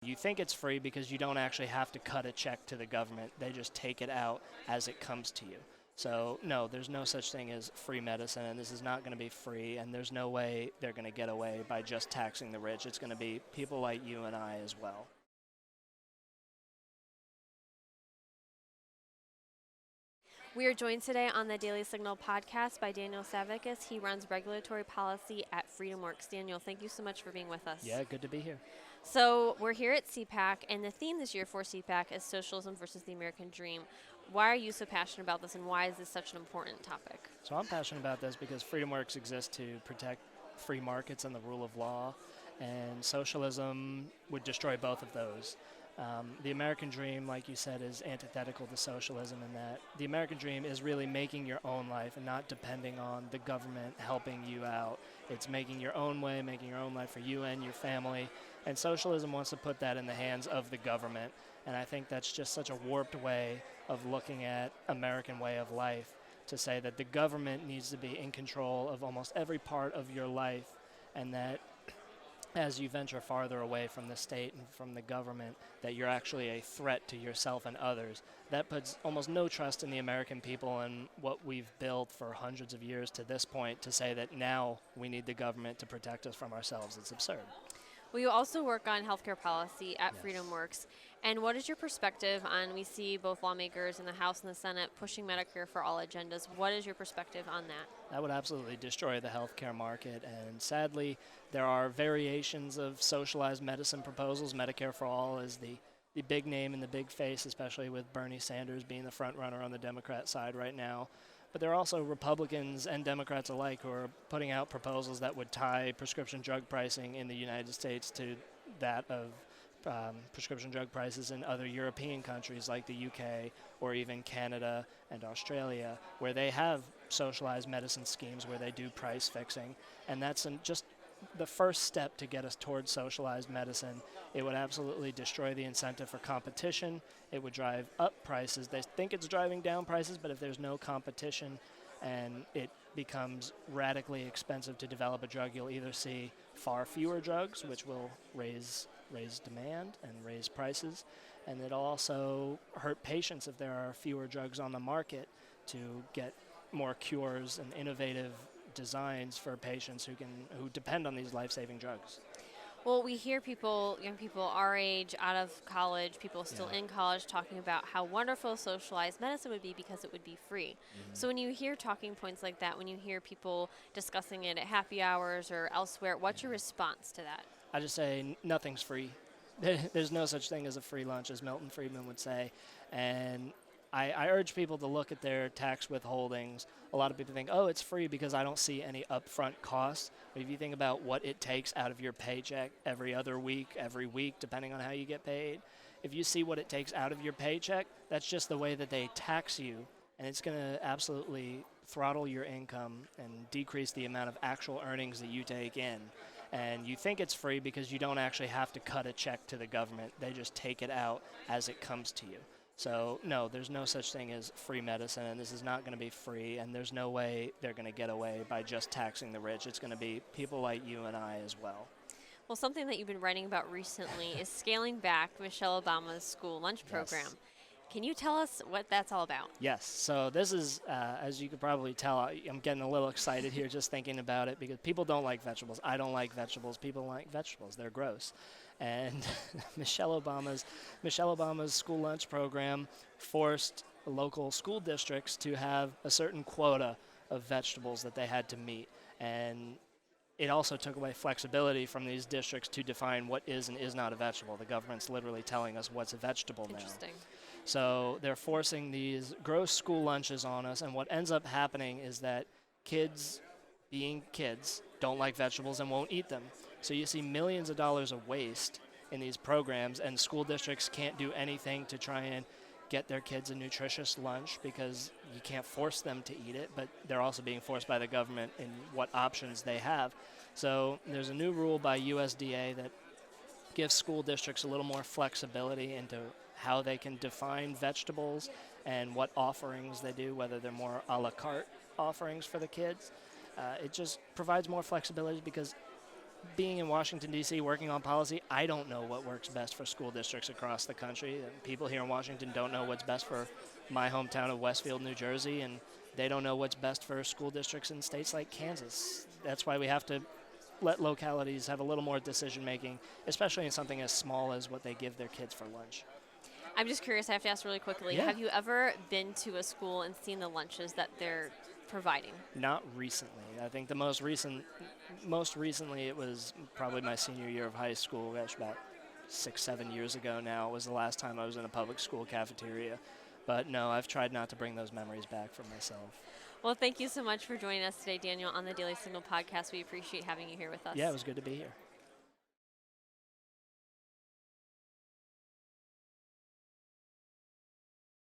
You think it's free because you don't actually have to cut a check to the government. They just take it out as it comes to you. So, no, there's no such thing as free medicine, and this is not going to be free, and there's no way they're going to get away by just taxing the rich. It's going to be people like you and I as well. We are joined today on the Daily Signal podcast by Daniel Savickas. He runs regulatory policy at FreedomWorks. Daniel, thank you so much for being with us. Yeah, good to be here. So we're here at CPAC, and the theme this year for CPAC is socialism versus the American dream. Why are you so passionate about this, and why is this such an important topic? So I'm passionate about this because FreedomWorks exists to protect free markets and the rule of law, and socialism would destroy both of those. The American dream, like you said, is antithetical to socialism in that the American dream is really making your own life and not depending on the government helping you out. It's making your own way, making your own life for you and your family. And socialism wants to put that in the hands of the government. And I think that's just such a warped way of looking at American way of life, to say that the government needs to be in control of almost every part of your life, and that as you venture farther away from the state and from the government, that you're actually a threat to yourself and others. That puts almost no trust in the American people and what we've built for hundreds of years to this point, to say that now we need the government to protect us from ourselves. It's absurd. Well, you also work on healthcare policy at Yes. FreedomWorks. And what is your perspective on, we see both lawmakers in the House and the Senate pushing Medicare for all agendas. What is your perspective on that? That would absolutely destroy the healthcare market, and sadly, there are variations of socialized medicine proposals. Medicare for All is the big name and the big face, especially with Bernie Sanders being the front runner on the Democrat side right now. But there are also Republicans and Democrats alike who are putting out proposals that would tie prescription drug pricing in the United States to that of prescription drug prices in other European countries like the UK or even Canada and Australia, where they have socialized medicine schemes where they do price fixing. And that's just the first step to get us towards socialized medicine. It would absolutely destroy the incentive for competition. It would drive up prices. They think it's driving down prices, but if there's no competition and it becomes radically expensive to develop a drug, you'll either see far fewer drugs, which will raise demand and raise prices, and it'll also hurt patients if there are fewer drugs on the market to get more cures and innovative designs for patients who depend on these life-saving drugs. Well, we hear people, young people our age, out of college, people still Yeah. in college, talking about how wonderful socialized medicine would be because it would be free. So when you hear talking points like that, when you hear people discussing it at happy hours or elsewhere, what's your response to that? I just say nothing's free. There's no such thing as a free lunch, as Milton Friedman would say. And I urge people to look at their tax withholdings. A lot of people think, oh, it's free because I don't see any upfront costs. But if you think about what it takes out of your paycheck every other week, every week, depending on how you get paid, if you see what it takes out of your paycheck, that's just the way that they tax you. And it's going to absolutely throttle your income and decrease the amount of actual earnings that you take in. And you think it's free because you don't actually have to cut a check to the government. They just take it out as it comes to you. So, no, there's no such thing as free medicine, and this is not going to be free, and there's no way they're going to get away by just taxing the rich. It's going to be people like you and I as well. Well, something that you've been writing about recently is scaling back Michelle Obama's school lunch program. Yes. Can you tell us what that's all about? Yes, so this is, as you could probably tell, I'm getting a little excited here just thinking about it, because people don't like vegetables. I don't like vegetables. People like vegetables. They're gross. And Michelle Obama's school lunch program forced local school districts to have a certain quota of vegetables that they had to meet. And it also took away flexibility from these districts to define what is and is not a vegetable. The government's literally telling us what's a vegetable now. Interesting. So they're forcing these gross school lunches on us, and what ends up happening is that kids, being kids, don't like vegetables and won't eat them. So you see millions of dollars of waste in these programs, and school districts can't do anything to try and get their kids a nutritious lunch because you can't force them to eat it, but they're also being forced by the government in what options they have. So there's a new rule by USDA that gives school districts a little more flexibility into how they can define vegetables and what offerings they do, whether they're more a la carte offerings for the kids. It just provides more flexibility because being in Washington, D.C., working on policy, I don't know what works best for school districts across the country. And people here in Washington don't know what's best for my hometown of Westfield, New Jersey, and they don't know what's best for school districts in states like Kansas. That's why we have to let localities have a little more decision making, especially in something as small as what they give their kids for lunch. I'm just curious, I have to ask really quickly. Yeah. Have you ever been to a school and seen the lunches that they're providing? Not recently. I think the most recently it was probably my senior year of high school, gosh, about 6-7 years ago now was the last time I was in a public school cafeteria. But no, I've tried not to bring those memories back for myself. Well, thank you so much for joining us today, Daniel, on the Daily Signal podcast. We appreciate having you here with us. Yeah, it was good to be here.